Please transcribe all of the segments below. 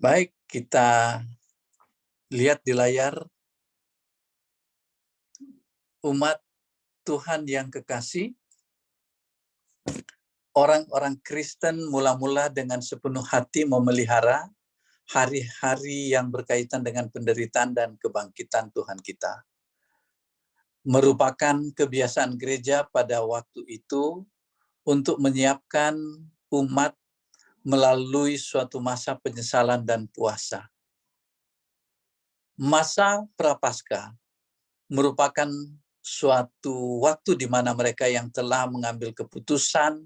Baik, kita lihat di layar umat Tuhan yang kekasih. Orang-orang Kristen mula-mula dengan sepenuh hati memelihara hari-hari yang berkaitan dengan penderitaan dan kebangkitan Tuhan kita. Merupakan kebiasaan gereja pada waktu itu untuk menyiapkan umat melalui suatu masa penyesalan dan puasa. Masa Prapaskah merupakan suatu waktu di mana mereka yang telah mengambil keputusan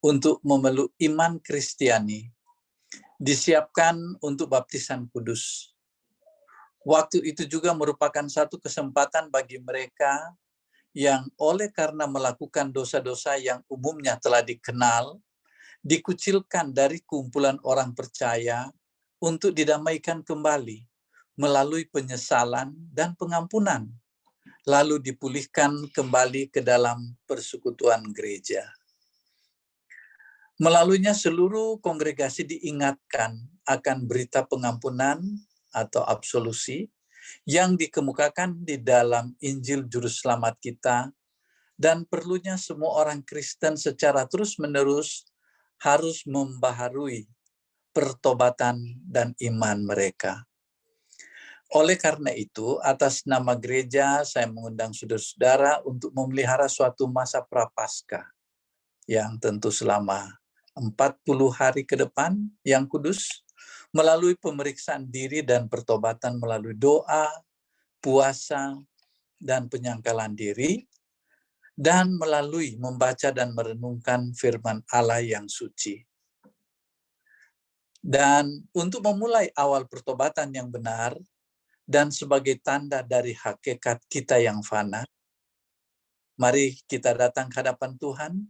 untuk memeluk iman Kristiani disiapkan untuk baptisan kudus. Waktu itu juga merupakan satu kesempatan bagi mereka yang oleh karena melakukan dosa-dosa yang umumnya telah dikenal, dikucilkan dari kumpulan orang percaya untuk didamaikan kembali melalui penyesalan dan pengampunan, lalu dipulihkan kembali ke dalam persekutuan gereja. Melaluinya seluruh kongregasi diingatkan akan berita pengampunan atau absolusi yang dikemukakan di dalam Injil Juru Selamat kita, dan perlunya semua orang Kristen secara terus-menerus harus membaharui pertobatan dan iman mereka. Oleh karena itu, atas nama gereja, saya mengundang saudara-saudara untuk memelihara suatu masa Prapaskah yang tentu selama 40 hari ke depan yang kudus, melalui pemeriksaan diri dan pertobatan melalui doa, puasa, dan penyangkalan diri, dan melalui membaca dan merenungkan firman Allah yang suci. Dan untuk memulai awal pertobatan yang benar, dan sebagai tanda dari hakikat kita yang fana, mari kita datang ke hadapan Tuhan,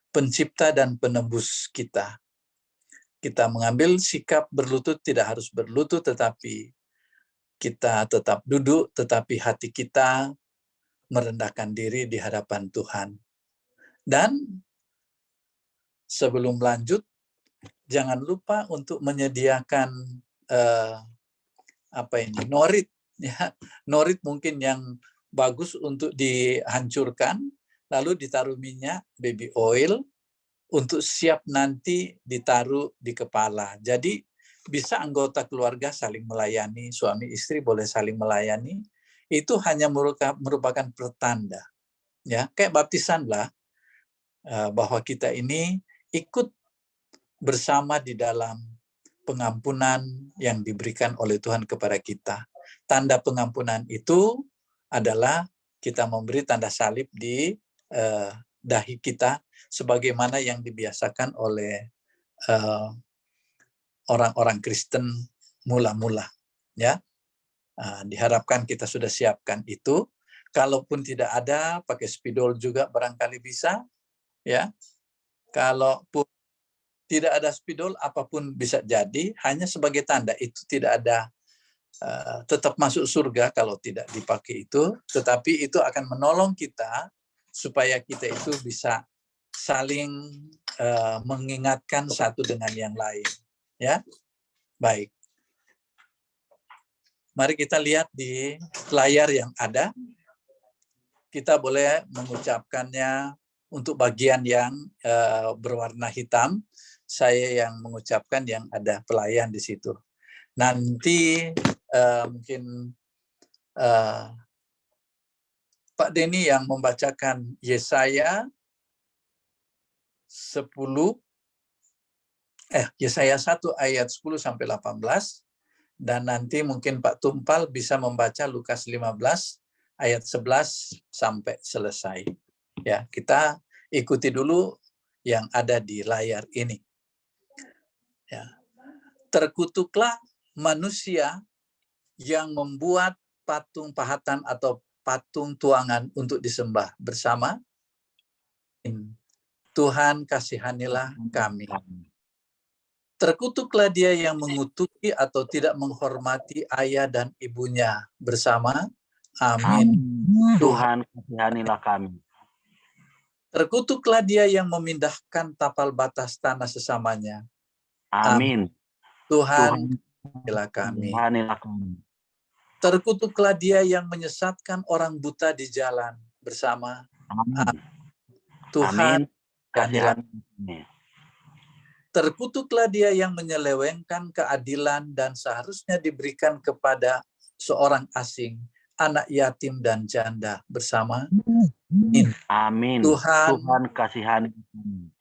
Pencipta dan Penebus kita. Kita mengambil sikap berlutut, tidak harus berlutut, tetapi kita tetap duduk, tetapi hati kita merendahkan diri di hadapan Tuhan. Dan sebelum lanjut, jangan lupa untuk menyediakan norit, ya, norit mungkin yang bagus untuk dihancurkan, lalu ditaruh minyak, baby oil, untuk siap nanti ditaruh di kepala. Jadi bisa anggota keluarga saling melayani, suami istri boleh saling melayani. Itu hanya merupakan pertanda, ya, kayak baptisan lah, bahwa kita ini ikut bersama di dalam pengampunan yang diberikan oleh Tuhan kepada kita. Tanda pengampunan itu adalah kita memberi tanda salib di dahi kita, sebagaimana yang dibiasakan oleh orang-orang Kristen mula-mula, ya. Diharapkan kita sudah siapkan itu. Kalaupun tidak ada, pakai spidol juga barangkali bisa, ya. Kalaupun tidak ada spidol, apapun bisa jadi, hanya sebagai tanda. Itu tidak ada, tetap masuk surga kalau tidak dipakai itu, tetapi itu akan menolong kita supaya kita itu bisa saling mengingatkan satu dengan yang lain, ya. Baik, mari kita lihat di layar yang ada. Kita boleh mengucapkannya untuk bagian yang berwarna hitam. Saya yang mengucapkan yang ada pelayan di situ. Nanti mungkin Pak Denny yang membacakan Yesaya 1 ayat 10 sampai 18, dan nanti mungkin Pak Tumpal bisa membaca Lukas 15 ayat 11 sampai selesai. Ya, kita ikuti dulu yang ada di layar ini. Ya. Terkutuklah manusia yang membuat patung pahatan atau patung tuangan untuk disembah bersama. Tuhan kasihanilah kami. Terkutuklah dia yang mengutuki atau tidak menghormati ayah dan ibunya bersama. Amin. Tuhan kasihanilah kami. Terkutuklah dia yang memindahkan tapal batas tanah sesamanya. Amin. Tuhan kasihanilah kami. Kasihanilah kami. Terkutuklah dia yang menyesatkan orang buta di jalan bersama. Amin. Tuhan, Amin. Kasihanilah kami. terkutuklah dia yang menyelewengkan keadilan dan seharusnya diberikan kepada seorang asing, anak yatim dan janda bersama. Amin. Tuhan, Tuhan kasihani kami.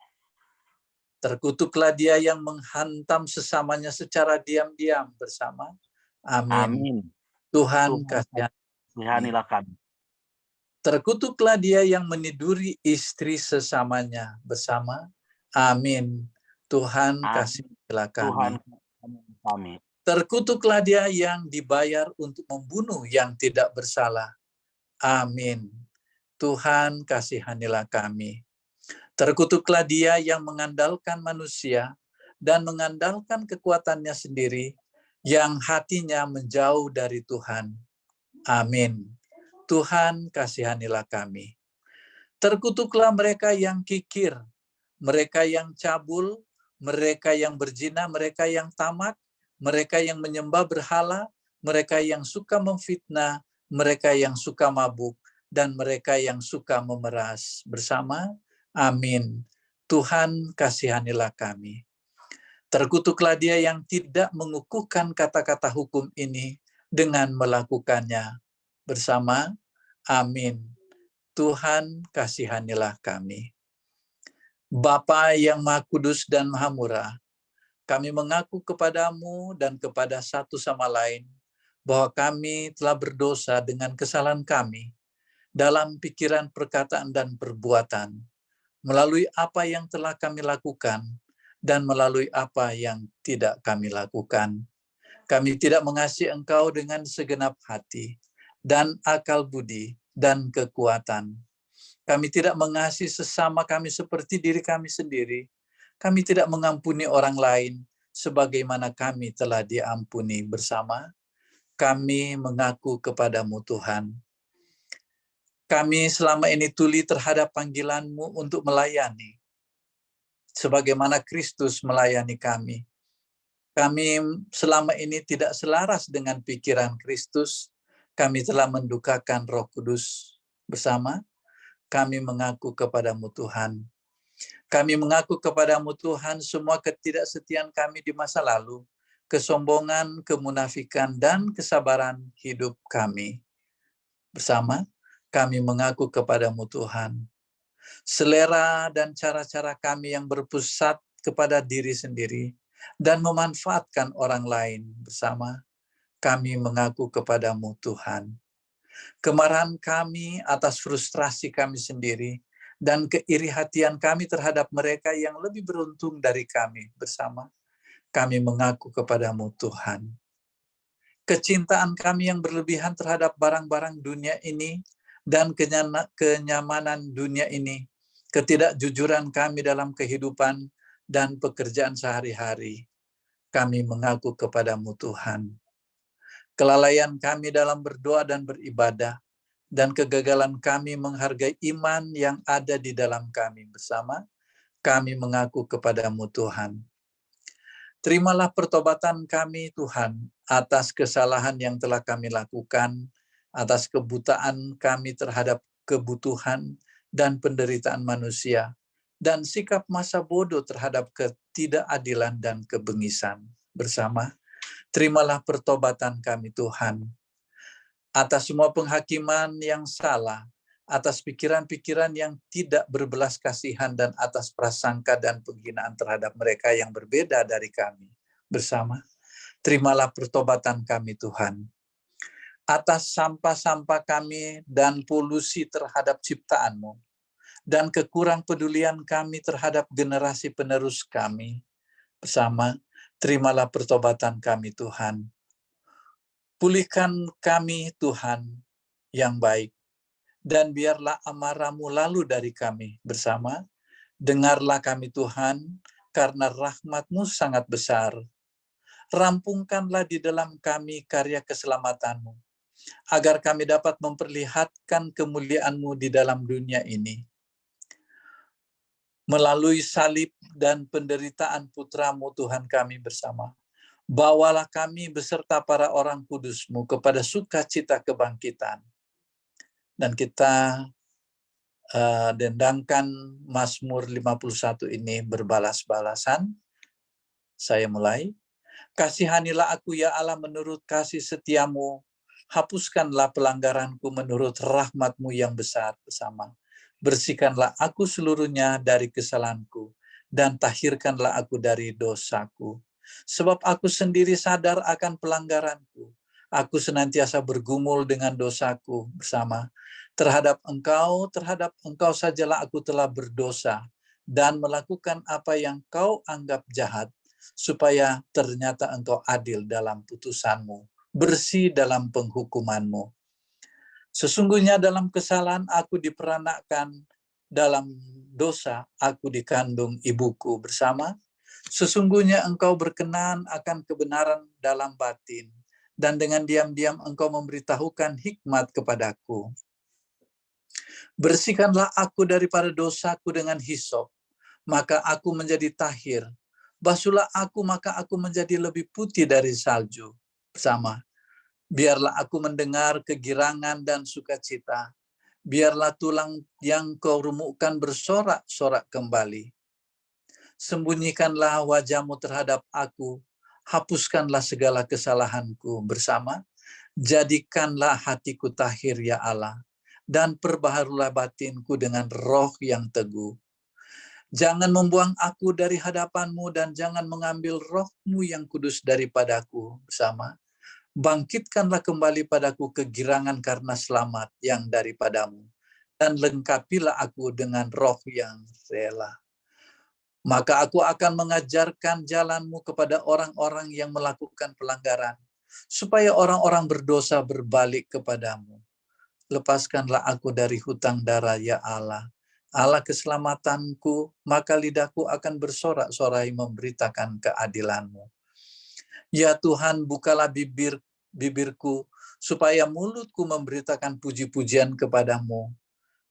terkutuklah dia yang menghantam sesamanya secara diam-diam bersama. Amin. Amin. Tuhan, Tuhan kasihanilah kami. terkutuklah dia yang meniduri istri sesamanya bersama. Amin. Tuhan, kasihilah Tuhan kami. kasihanilah kami. Terkutuklah dia yang dibayar untuk membunuh yang tidak bersalah. Amin. Tuhan, kasihanilah kami. Terkutuklah dia yang mengandalkan manusia dan mengandalkan kekuatannya sendiri, yang hatinya menjauh dari Tuhan. Amin. Tuhan, kasihanilah kami. Terkutuklah mereka yang kikir, mereka yang cabul, mereka yang berzina, mereka yang tamak, mereka yang menyembah berhala, mereka yang suka memfitnah, mereka yang suka mabuk, dan mereka yang suka memeras bersama. Amin. Tuhan, kasihanilah kami. Terkutuklah dia yang tidak mengukuhkan kata-kata hukum ini dengan melakukannya bersama. Amin. Tuhan, kasihanilah kami. Bapa yang Maha Kudus dan Maha Murah, kami mengaku kepadamu dan kepada satu sama lain bahwa kami telah berdosa dengan kesalahan kami dalam pikiran, perkataan, dan perbuatan, melalui apa yang telah kami lakukan dan melalui apa yang tidak kami lakukan. Kami tidak mengasihi Engkau dengan segenap hati dan akal budi dan kekuatan. Kami tidak mengasihi sesama kami seperti diri kami sendiri. Kami tidak mengampuni orang lain sebagaimana kami telah diampuni bersama. Kami mengaku kepadamu Tuhan. Kami selama ini tuli terhadap panggilan-Mu untuk melayani, sebagaimana Kristus melayani kami. Kami selama ini tidak selaras dengan pikiran Kristus. Kami telah mendukakan Roh Kudus bersama. Kami mengaku kepadamu Tuhan. Kami mengaku kepadamu Tuhan semua ketidaksetiaan kami di masa lalu, kesombongan, kemunafikan, dan kesabaran hidup kami. Bersama, kami mengaku kepadamu Tuhan. Selera dan cara-cara kami yang berpusat kepada diri sendiri dan memanfaatkan orang lain bersama, kami mengaku kepadamu Tuhan. Kemarahan kami atas frustrasi kami sendiri dan keiri hatian kami terhadap mereka yang lebih beruntung dari kami bersama, kami mengaku kepadamu Tuhan. Kecintaan kami yang berlebihan terhadap barang-barang dunia ini dan kenyamanan dunia ini, ketidakjujuran kami dalam kehidupan dan pekerjaan sehari-hari, kami mengaku kepadamu Tuhan. Kelalaian kami dalam berdoa dan beribadah, dan kegagalan kami menghargai iman yang ada di dalam kami bersama, kami mengaku kepadamu Tuhan. Terimalah pertobatan kami Tuhan atas kesalahan yang telah kami lakukan, atas kebutaan kami terhadap kebutuhan dan penderitaan manusia, dan sikap masa bodoh terhadap ketidakadilan dan kebengisan bersama. Terimalah pertobatan kami Tuhan atas semua penghakiman yang salah, atas pikiran-pikiran yang tidak berbelas kasihan, dan atas prasangka dan penghinaan terhadap mereka yang berbeda dari kami bersama. Terimalah pertobatan kami Tuhan. Atas sampah-sampah kami dan polusi terhadap ciptaan-Mu, dan kekurang pedulian kami terhadap generasi penerus kami bersama. Terimalah pertobatan kami Tuhan. Pulihkan kami Tuhan yang baik, dan biarlah amarah-Mu lalu dari kami bersama. Dengarlah kami Tuhan, karena rahmat-Mu sangat besar. Rampungkanlah di dalam kami karya keselamatan-Mu, agar kami dapat memperlihatkan kemuliaan-Mu di dalam dunia ini. Melalui salib dan penderitaan Putra-Mu Tuhan kami bersama, Bawalah kami beserta para orang kudus-Mu kepada sukacita kebangkitan. Dan kita dendangkan Mazmur 51 ini berbalas-balasan. Saya mulai. Kasihanilah aku ya Allah menurut kasih setiamu. Hapuskanlah pelanggaranku menurut rahmat-Mu yang besar bersama. Bersihkanlah aku seluruhnya dari kesalahanku, dan tahirkanlah aku dari dosaku. Sebab aku sendiri sadar akan pelanggaranku. Aku senantiasa bergumul dengan dosaku bersama. Terhadap engkau sajalah aku telah berdosa, dan melakukan apa yang kau anggap jahat, supaya ternyata engkau adil dalam putusanmu, bersih dalam penghukumanmu. Sesungguhnya dalam kesalahan aku diperanakkan, dalam dosa aku dikandung ibuku bersama. Sesungguhnya engkau berkenan akan kebenaran dalam batin, dan dengan diam-diam engkau memberitahukan hikmat kepadaku. Bersihkanlah aku daripada dosaku dengan hisop, maka aku menjadi tahir. Basuhlah aku, maka aku menjadi lebih putih dari salju. Bersama. Biarlah aku mendengar kegirangan dan sukacita. Biarlah tulang yang kau remukkan bersorak-sorak kembali. Sembunyikanlah wajah-Mu terhadap aku. Hapuskanlah segala kesalahanku bersama. Jadikanlah hatiku tahir ya Allah. Dan perbaharulah batinku dengan roh yang teguh. Jangan membuang aku dari hadapan-Mu, dan jangan mengambil roh-Mu yang kudus daripadaku bersama. Bangkitkanlah kembali padaku kegirangan karena selamat yang daripadamu, dan lengkapilah aku dengan roh yang rela. Maka aku akan mengajarkan jalan-Mu kepada orang-orang yang melakukan pelanggaran, supaya orang-orang berdosa berbalik kepadamu. Lepaskanlah aku dari hutang darah ya Allah, Allah keselamatanku, maka lidahku akan bersorak-sorai memberitakan keadilan-Mu. Ya Tuhan, bukalah bibirku, supaya mulutku memberitakan puji-pujian kepadamu,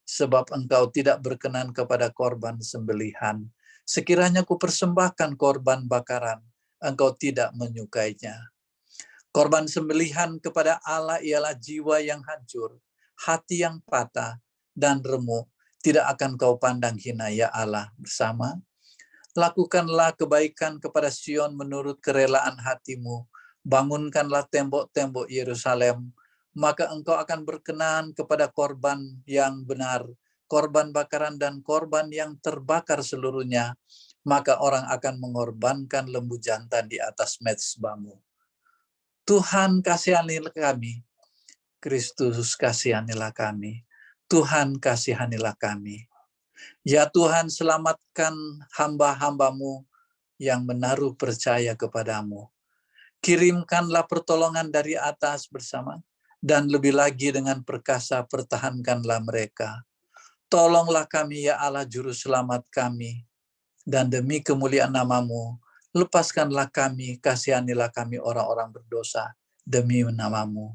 sebab Engkau tidak berkenan kepada korban sembelihan. Sekiranya ku persembahkan korban bakaran, Engkau tidak menyukainya. Korban sembelihan kepada Allah ialah jiwa yang hancur, hati yang patah, dan remuk. Tidak akan kau pandang hina ya Allah bersama. Lakukanlah kebaikan kepada Sion menurut kerelaan hati-Mu. Bangunkanlah tembok-tembok Yerusalem. Maka engkau akan berkenan kepada korban yang benar, korban bakaran dan korban yang terbakar seluruhnya. Maka orang akan mengorbankan lembu jantan di atas mezbah-Mu. Tuhan kasihanilah kami. Kristus kasihanilah kami. Tuhan kasihanilah kami. Ya Tuhan, selamatkan hamba-hamba-Mu yang menaruh percaya kepadamu. Kirimkanlah pertolongan dari atas bersama, dan lebih lagi dengan perkasa pertahankanlah mereka. Tolonglah kami ya Allah juru selamat kami, dan demi kemuliaan nama-Mu, lepaskanlah kami, kasihanilah kami orang-orang berdosa, demi nama-Mu.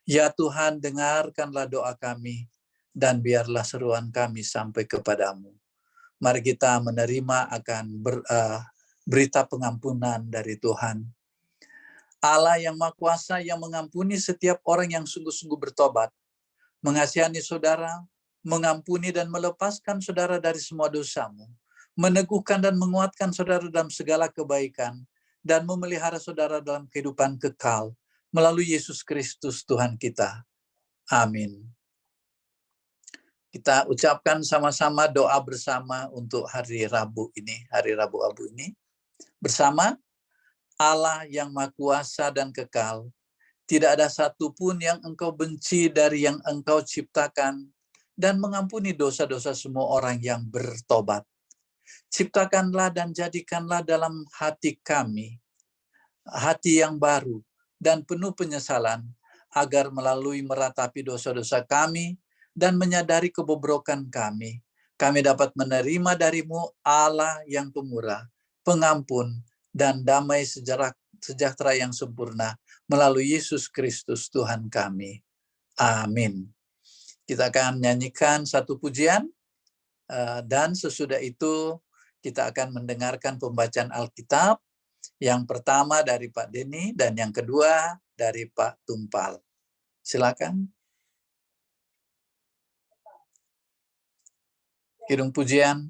Ya Tuhan, dengarkanlah doa kami, dan biarlah seruan kami sampai kepadamu. Mari kita menerima akan berita pengampunan dari Tuhan. Allah yang Maha Kuasa yang mengampuni setiap orang yang sungguh-sungguh bertobat, mengasihani saudara, mengampuni dan melepaskan saudara dari semua dosamu, meneguhkan dan menguatkan saudara dalam segala kebaikan, dan memelihara saudara dalam kehidupan kekal, melalui Yesus Kristus Tuhan kita. Amin. Kita ucapkan sama-sama doa bersama untuk hari Rabu ini, hari Rabu Abu ini. Bersama, Allah yang Maha Kuasa dan kekal, tidak ada satupun yang Engkau benci dari yang Engkau ciptakan, dan mengampuni dosa-dosa semua orang yang bertobat. Ciptakanlah dan jadikanlah dalam hati kami hati yang baru dan penuh penyesalan, agar melalui meratapi dosa-dosa kami dan menyadari kebobrokan kami dapat menerima dari-Mu Allah yang pemurah, pengampun, dan damai sejahtera yang sempurna melalui Yesus Kristus Tuhan kami. Amin. Kita akan nyanyikan satu pujian, dan sesudah itu kita akan mendengarkan pembacaan Alkitab Yang pertama dari Pak Denny dan yang kedua dari Pak Tumpal. Silakan. Kidung pujian.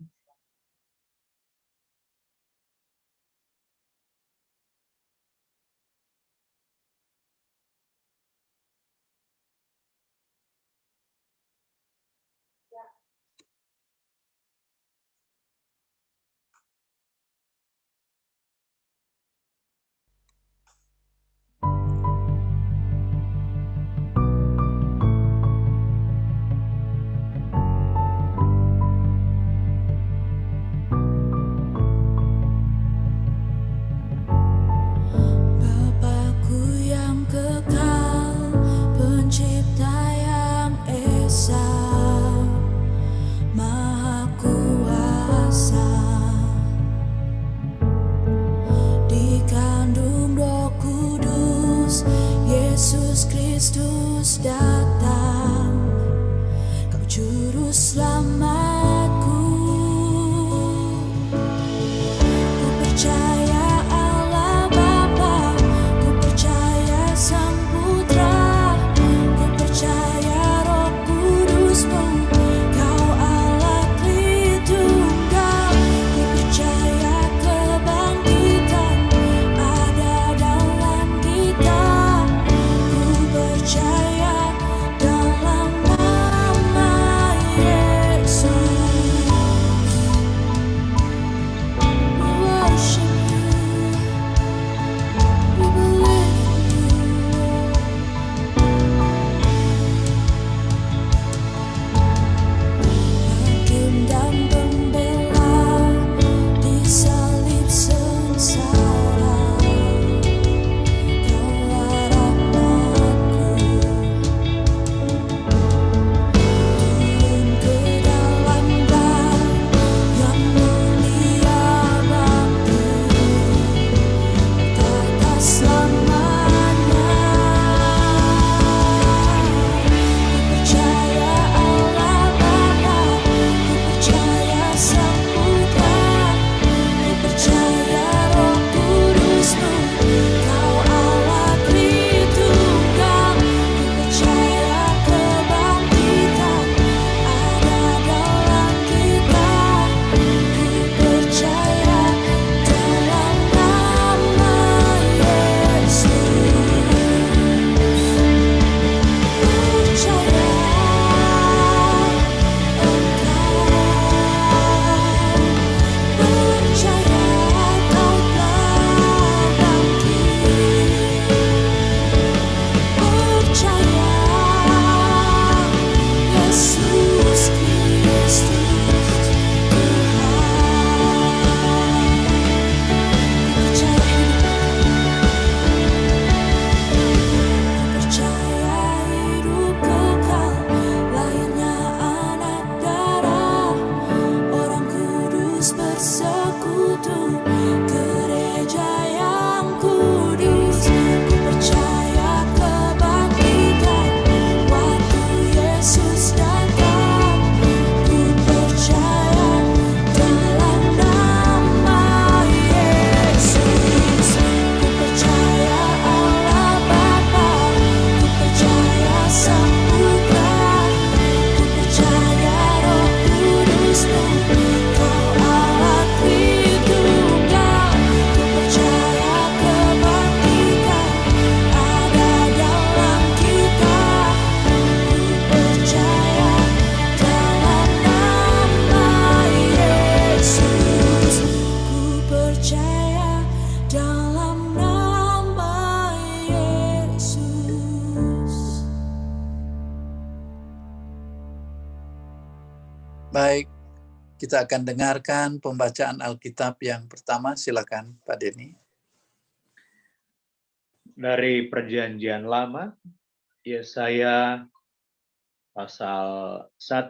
Bapakku yang kekal, pencipta yang esa, Maha Kuasa, dikandung Roh Kudus, Yesus Kristus datang, Kau Juru Selamatku. Ku percaya Allah Bapa, ku percaya Sang Putra, ku percaya Roh Kudus-Mu, Kau Allah Tritunggal. Ku percaya kebangkitan ada dalam kita, ku percaya dalam nama Yesus. We worship you, we believe in Hakim dan pembela di salib sengsara, Kaulah rahmat-Ku. Turun ke dalam bait yang mulia bakti, tata selamanya. Ku percaya Allah Bapa, ku percaya Sang Putra, ku percaya Roh Kudus-Mu, Kau Allah Tritunggal. Ku percaya kebangkitan ada dalam kita, ku percaya dalam nama Yesus. Percaya Engkau, percaya Kau telah bangkit, percaya Yesus Kristus percaya hidup kekal, lahirnya anak darah, orang kudus bersekutu, gereja yang kudus. Ku percaya kebangkitan waktu Yesus datang, ku percaya dalam nama Yesus. Ku percaya Allah Bapa, ku percaya Sang Putra, ku percaya Roh Kudus-Mu, Kau Allah Tritunggal. Ku percaya kebangkitan ada dalam kita, ku percaya dalam nama Yesus. Ku percaya dalam nama Yesus. Baik, kita akan dengarkan pembacaan Alkitab yang pertama. Silakan Pak Denny. Dari Perjanjian Lama, Yesaya pasal 1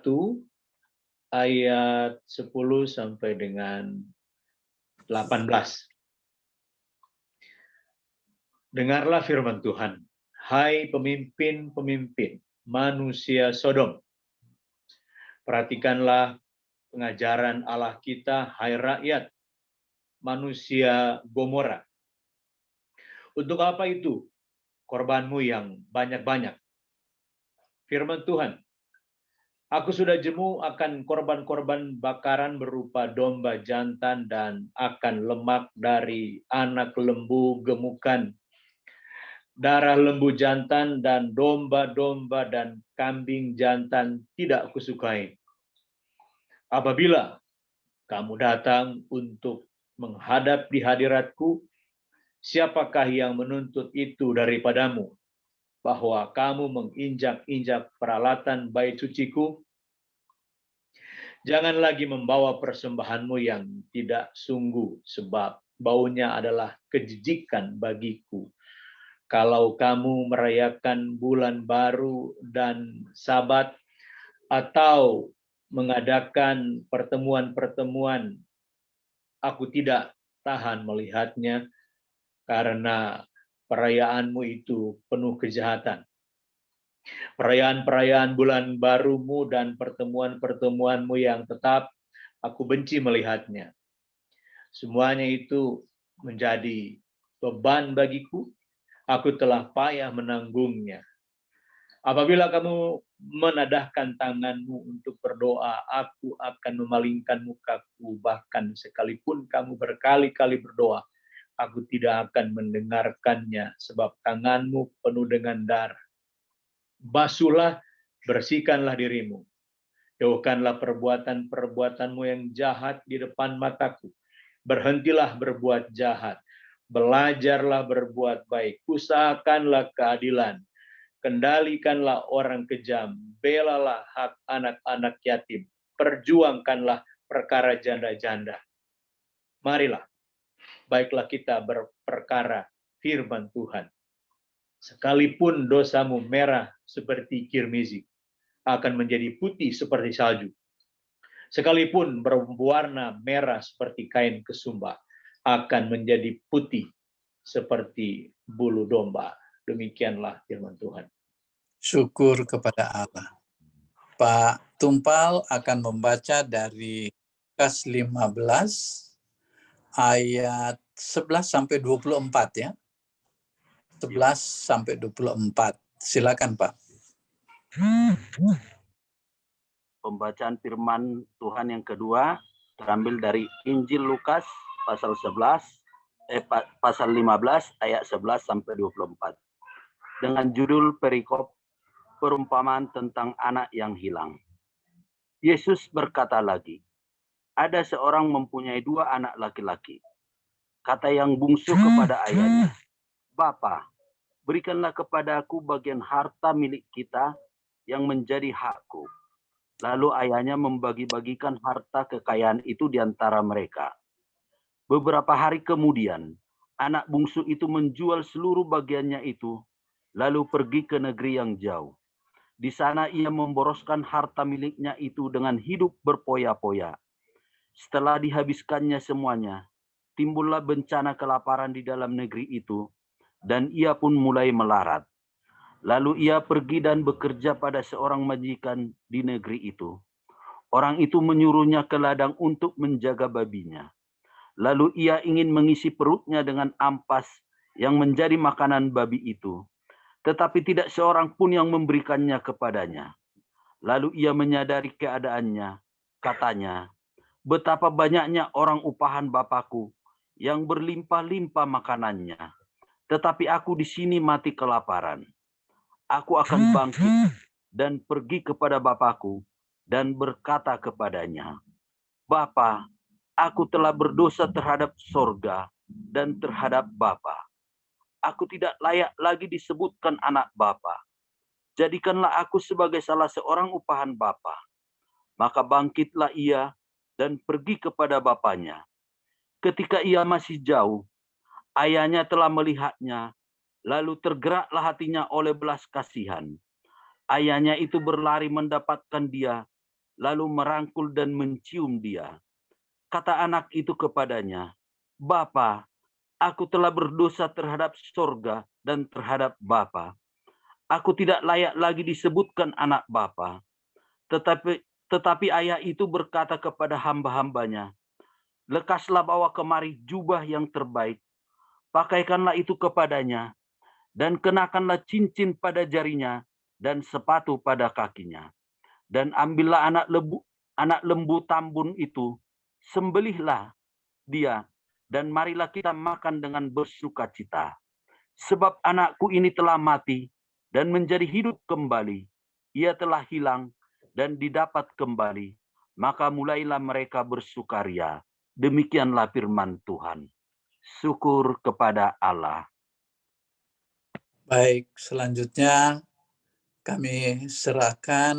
ayat 10 sampai dengan 18. Dengarlah firman Tuhan, hai pemimpin-pemimpin manusia Sodom. Perhatikanlah pengajaran Allah kita, hai rakyat manusia Gomora. Untuk apa itu korbanmu yang banyak-banyak? Firman Tuhan, aku sudah jemu akan korban-korban bakaran berupa domba jantan dan akan lemak dari anak lembu gemukan, darah lembu jantan dan domba-domba dan kambing jantan tidak kusukai. Apabila kamu datang untuk menghadap di hadiratku, siapakah yang menuntut itu daripadamu, bahwa kamu menginjak-injak peralatan bait suciku? Jangan lagi membawa persembahanmu yang tidak sungguh, sebab baunya adalah kejijikan bagiku. Kalau kamu merayakan bulan baru dan Sabat, atau mengadakan pertemuan-pertemuan, aku tidak tahan melihatnya, karena perayaanmu itu penuh kejahatan. Perayaan-perayaan bulan barumu dan pertemuan-pertemuanmu yang tetap, aku benci melihatnya. Semuanya itu menjadi beban bagiku, aku telah payah menanggungnya. Apabila kamu menadahkan tanganmu untuk berdoa, aku akan memalingkan mukaku, bahkan sekalipun kamu berkali-kali berdoa, aku tidak akan mendengarkannya, sebab tanganmu penuh dengan darah. Basuhlah, bersihkanlah dirimu. Jauhkanlah perbuatan-perbuatanmu yang jahat di depan mataku. Berhentilah berbuat jahat. Belajarlah berbuat baik. Usahakanlah keadilan. Kendalikanlah orang kejam. Belalah hak anak-anak yatim. Perjuangkanlah perkara janda-janda. Marilah, baiklah kita berperkara firman Tuhan. Sekalipun dosamu merah seperti kirmizi, akan menjadi putih seperti salju. Sekalipun berwarna merah seperti kain kesumba, akan menjadi putih seperti bulu domba. Demikianlah firman Tuhan. Syukur kepada Allah. Pak Tumpal akan membaca dari Lukas 15 ayat 11 sampai 24 ya. 11 sampai 24. Silakan Pak. Pembacaan firman Tuhan yang kedua terambil dari Injil Lukas pasal 15 ayat 11 sampai 24. Dengan judul perikop perumpamaan tentang anak yang hilang. Yesus berkata lagi, ada seorang mempunyai 2 anak laki-laki. Kata yang bungsu kepada ayahnya, Bapa, berikanlah kepada aku bagian harta milik kita yang menjadi hakku. Lalu ayahnya membagi-bagikan harta kekayaan itu di antara mereka. Beberapa hari kemudian, anak bungsu itu menjual seluruh bagiannya itu, lalu pergi ke negeri yang jauh. Di sana ia memboroskan harta miliknya itu dengan hidup berpoya-poya. Setelah dihabiskannya semuanya, timbullah bencana kelaparan di dalam negeri itu, dan ia pun mulai melarat. Lalu ia pergi dan bekerja pada seorang majikan di negeri itu. Orang itu menyuruhnya ke ladang untuk menjaga babinya. Lalu ia ingin mengisi perutnya dengan ampas yang menjadi makanan babi itu. Tetapi tidak seorang pun yang memberikannya kepadanya. Lalu ia menyadari keadaannya. Katanya, betapa banyaknya orang upahan Bapakku yang berlimpah-limpah makanannya. Tetapi aku di sini mati kelaparan. Aku akan bangkit dan pergi kepada Bapakku dan berkata kepadanya, Bapa, aku telah berdosa terhadap sorga dan terhadap Bapa. Aku tidak layak lagi disebutkan anak Bapa. Jadikanlah aku sebagai salah seorang upahan Bapa. Maka bangkitlah ia dan pergi kepada bapaknya. Ketika ia masih jauh, ayahnya telah melihatnya, lalu tergeraklah hatinya oleh belas kasihan. Ayahnya itu berlari mendapatkan dia, lalu merangkul dan mencium dia. Kata anak itu kepadanya, Bapa, aku telah berdosa terhadap sorga dan terhadap Bapa. Aku tidak layak lagi disebutkan anak Bapa. Tetapi ayah itu berkata kepada hamba-hambanya, lekaslah bawa kemari jubah yang terbaik, pakaikanlah itu kepadanya, dan kenakanlah cincin pada jarinya, dan sepatu pada kakinya. Dan ambillah anak lembu tambun itu, sembelihlah dia, dan marilah kita makan dengan bersukacita. Sebab anakku ini telah mati, dan menjadi hidup kembali. Ia telah hilang, dan didapat kembali. Maka mulailah mereka bersukaria. Demikianlah firman Tuhan. Syukur kepada Allah. Baik, selanjutnya kami serahkan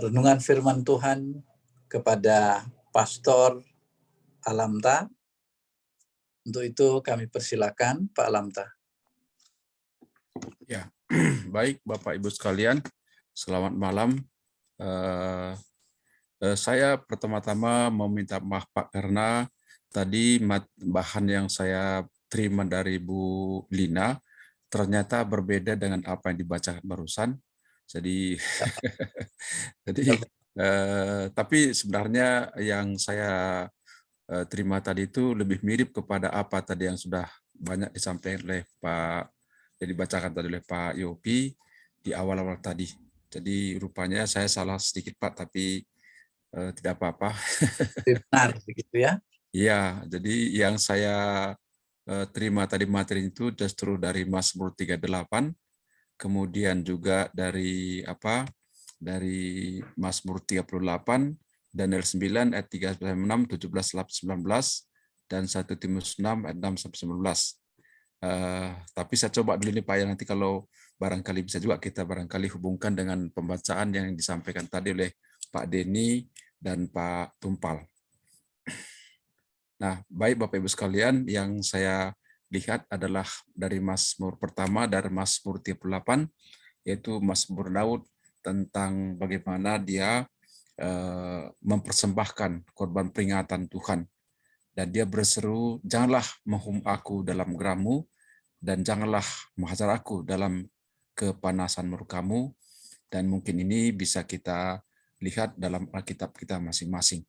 renungan firman Tuhan kepada Pastor Alamta. Untuk itu kami persilakan Pak Alamta. Ya, baik Bapak Ibu sekalian, selamat malam. Saya pertama-tama meminta maaf Pak karena tadi bahan yang saya terima dari Bu Lina ternyata berbeda dengan apa yang dibacakan barusan. Jadi, tapi sebenarnya yang saya terima tadi itu lebih mirip kepada apa tadi yang sudah banyak disampaikan oleh Pak, yang dibacakan tadi oleh Pak Yopi di awal-awal tadi. Jadi rupanya saya salah sedikit Pak, tapi tidak apa-apa. Benar begitu ya? Iya, jadi yang saya terima tadi materi itu justru dari Mazmur 38, kemudian juga dari dari Mazmur 38, Daniel 9 ayat 3-6, 17-19, dan 1 Timotius 6 ayat 6-19. Tapi saya coba dulu nih Pak, ya nanti kalau barangkali bisa juga kita barangkali hubungkan dengan pembacaan yang disampaikan tadi oleh Pak Denny dan Pak Tumpal. Nah, baik Bapak Ibu sekalian, yang saya lihat adalah dari Mazmur pertama, dari Mazmur 38, yaitu Mazmur Daud tentang bagaimana dia mempersembahkan korban peringatan Tuhan. Dan dia berseru, janganlah menghum aku dalam gerammu, dan janganlah menghajar aku dalam kepanasan murkamu. Dan mungkin ini bisa kita lihat dalam Alkitab kita masing-masing.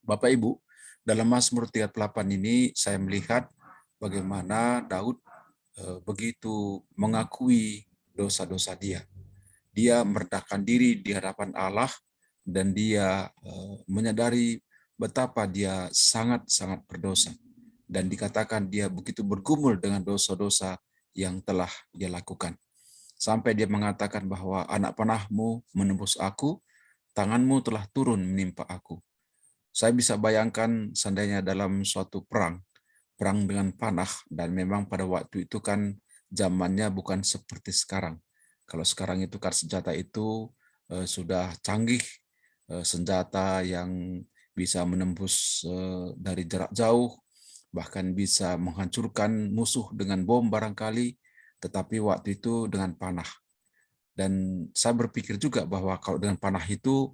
Bapak Ibu, dalam Mazmur 38 ini saya melihat bagaimana Daud begitu mengakui dosa-dosa dia. Dia merendahkan diri di hadapan Allah dan dia menyadari betapa dia sangat-sangat berdosa. Dan dikatakan dia begitu bergumul dengan dosa-dosa yang telah dia lakukan. Sampai dia mengatakan bahwa anak panahmu menembus aku, tanganmu telah turun menimpa aku. Saya bisa bayangkan seandainya dalam suatu perang dengan panah, dan memang pada waktu itu kan zamannya bukan seperti sekarang. Kalau sekarang itu kan senjata itu sudah canggih, senjata yang bisa menembus dari jarak jauh, bahkan bisa menghancurkan musuh dengan bom barangkali, tetapi waktu itu dengan panah. Dan saya berpikir juga bahwa kalau dengan panah itu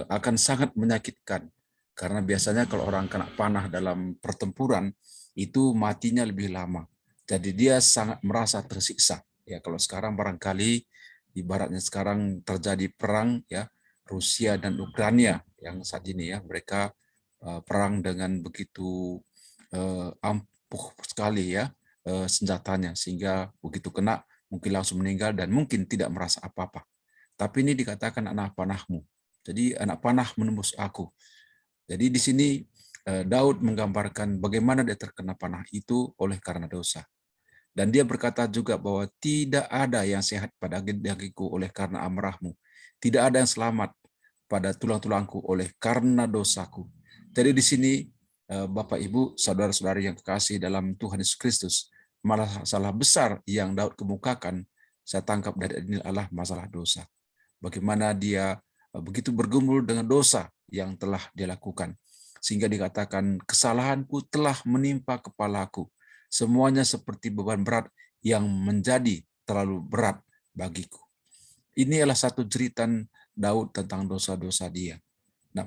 akan sangat menyakitkan. Karena biasanya kalau orang kena panah dalam pertempuran, itu matinya lebih lama. Jadi dia sangat merasa tersiksa. Ya, kalau sekarang barangkali, ibaratnya sekarang terjadi perang, ya, Rusia dan Ukraina yang saat ini ya, mereka perang dengan begitu ampuh sekali ya senjatanya, sehingga begitu kena mungkin langsung meninggal dan mungkin tidak merasa apa-apa. Tapi ini dikatakan anak panahmu. Jadi anak panah menembus aku. Jadi di sini Daud menggambarkan bagaimana dia terkena panah itu oleh karena dosa. Dan dia berkata juga bahwa tidak ada yang sehat pada dagingku oleh karena amarahmu. Tidak ada yang selamat pada tulang-tulangku oleh karena dosaku. Jadi di sini Bapak Ibu, saudara-saudari yang kekasih dalam Tuhan Yesus Kristus, masalah besar yang Daud kemukakan, saya tangkap dari ini adalah masalah dosa. Bagaimana dia begitu bergumul dengan dosa yang telah dia lakukan. Sehingga dikatakan, kesalahanku telah menimpa kepalaku. Semuanya seperti beban berat yang menjadi terlalu berat bagiku. Ini adalah satu jeritan Daud tentang dosa-dosa dia. Nah,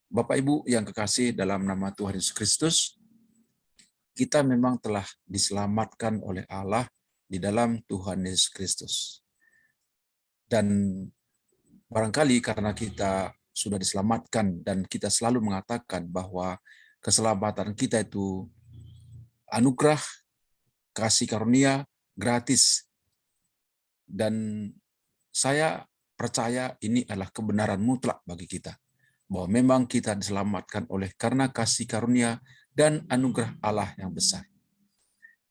Bapak Ibu yang kekasih dalam nama Tuhan Yesus Kristus, kita memang telah diselamatkan oleh Allah di dalam Tuhan Yesus Kristus. Dan barangkali karena kita sudah diselamatkan, dan kita selalu mengatakan bahwa keselamatan kita itu anugerah, kasih karunia, gratis. Dan saya percaya ini adalah kebenaran mutlak bagi kita, bahwa memang kita diselamatkan oleh karena kasih karunia dan anugerah Allah yang besar.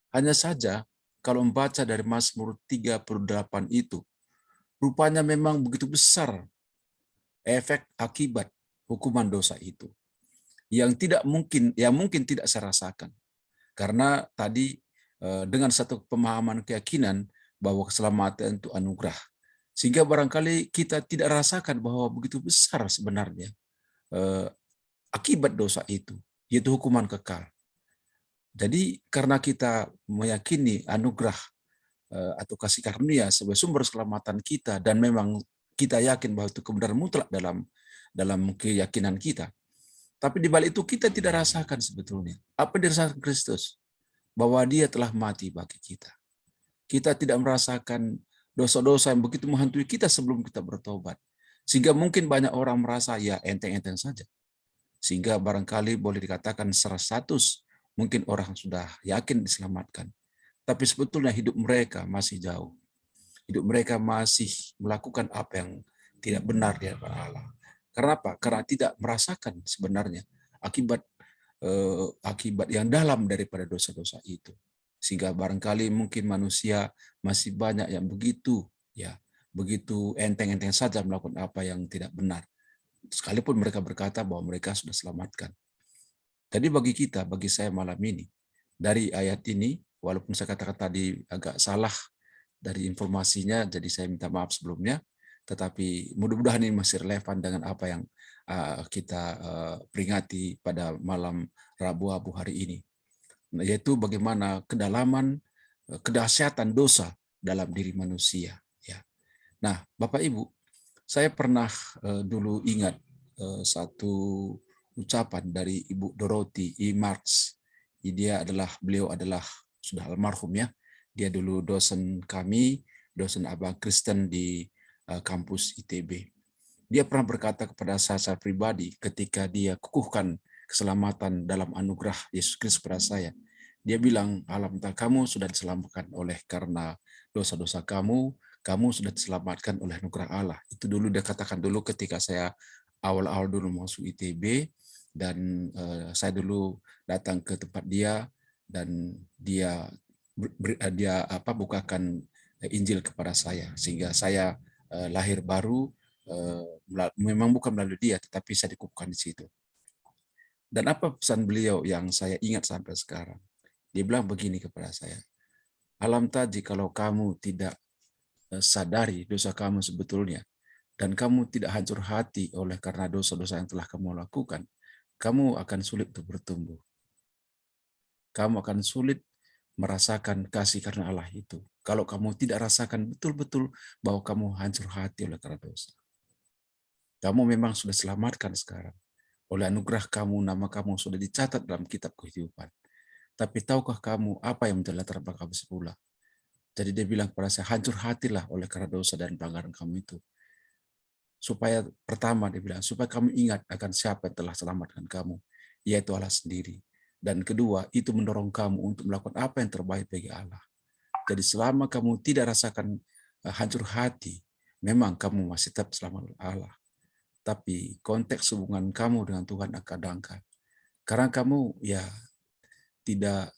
Hanya saja kalau membaca dari Mazmur 38 itu, rupanya memang begitu besar efek akibat hukuman dosa itu, yang mungkin tidak saya rasakan. Karena tadi dengan satu pemahaman keyakinan bahwa keselamatan itu anugerah, sehingga barangkali kita tidak rasakan bahwa begitu besar sebenarnya akibat dosa itu, yaitu hukuman kekal. Jadi karena kita meyakini anugerah atau kasih karunia sebagai sumber keselamatan kita, dan memang kita yakin bahwa itu kebenaran mutlak dalam keyakinan kita. Tapi di balik itu kita tidak rasakan sebetulnya apa yang dirasakan Kristus, bahwa Dia telah mati bagi kita. Kita tidak merasakan dosa-dosa yang begitu menghantui kita sebelum kita bertobat. Sehingga mungkin banyak orang merasa ya enteng-enteng saja. Sehingga barangkali boleh dikatakan secara status mungkin orang sudah yakin diselamatkan. Tapi sebetulnya hidup mereka masih jauh. Hidup mereka masih melakukan apa yang tidak benar di hadapan Allah. Karena apa? Karena tidak merasakan sebenarnya akibat yang dalam daripada dosa-dosa itu. Sehingga barangkali mungkin manusia masih banyak yang begitu enteng-enteng saja melakukan apa yang tidak benar, sekalipun mereka berkata bahwa mereka sudah selamatkan. Jadi bagi saya malam ini, dari ayat ini, walaupun saya katakan tadi agak salah dari informasinya, jadi saya minta maaf sebelumnya, tetapi mudah-mudahan ini masih relevan dengan apa yang kita peringati pada malam Rabu Abu hari ini, yaitu bagaimana kedalaman, kedahsyatan dosa dalam diri manusia. Ya. Nah, Bapak Ibu, saya pernah dulu ingat satu ucapan dari Ibu Dorothy E. Marx. Beliau adalah sudah almarhum ya. Dia dulu dosen kami, dosen Abang Kristen di kampus ITB. Dia pernah berkata kepada saya secara pribadi ketika dia kukuhkan keselamatan dalam anugerah Yesus Kristus kepada saya. Dia bilang, alhamdulillah kamu sudah diselamatkan oleh karena dosa-dosa kamu sudah diselamatkan oleh anugerah Allah. Itu dulu dia katakan dulu ketika saya awal-awal dulu masuk ITB, dan saya dulu datang ke tempat dia, dan dia bukakan Injil kepada saya, sehingga saya lahir baru, memang bukan melalui dia, tetapi saya dikukuhkan di situ. Dan apa pesan beliau yang saya ingat sampai sekarang? Dia bilang begini kepada saya, alhamdulillah jikalau kamu tidak sadari dosa kamu sebetulnya, dan kamu tidak hancur hati oleh karena dosa-dosa yang telah kamu lakukan, kamu akan sulit untuk bertumbuh. Kamu akan sulit merasakan kasih karena Allah itu, kalau kamu tidak rasakan betul-betul bahwa kamu hancur hati oleh karena dosa. Kamu memang sudah selamatkan sekarang. Oleh anugerah kamu, nama kamu sudah dicatat dalam kitab kehidupan. Tapi tahukah kamu apa yang menjadi latar belakang kamu semula? Jadi dia bilang kepada saya, hancur hatilah oleh karena dosa dan pelanggaran kamu itu. Supaya pertama dia bilang, supaya kamu ingat akan siapa yang telah selamatkan kamu, yaitu Allah sendiri. Dan kedua, itu mendorong kamu untuk melakukan apa yang terbaik bagi Allah. Jadi selama kamu tidak rasakan hancur hati, memang kamu masih tetap selamat Allah. Tapi konteks hubungan kamu dengan Tuhan akan dangkal. Karena kamu tidak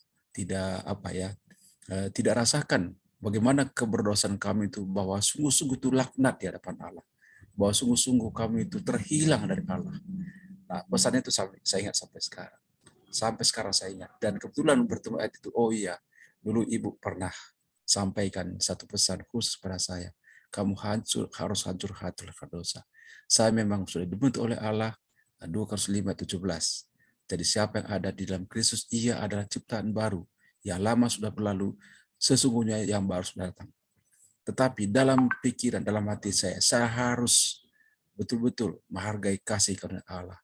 rasakan bagaimana keberdosaan kamu itu, bahwa sungguh-sungguh itu laknat di hadapan Allah. Bahwa sungguh-sungguh kamu itu terhilang dari Allah. Nah, pesannya itu saya ingat sampai sekarang. Sampai sekarang saya ingat. Dan kebetulan bertemu ayat itu, oh iya, dulu Ibu pernah sampaikan satu pesan khusus pada saya. Kamu harus hancur hati oleh dosa. Saya memang sudah dibentuk oleh Allah, 2 Korintus 5:17. Jadi siapa yang ada di dalam Kristus, ia adalah ciptaan baru. Yang lama sudah berlalu, sesungguhnya yang baru sudah datang. Tetapi dalam pikiran, dalam hati saya harus betul-betul menghargai kasih karunia Allah.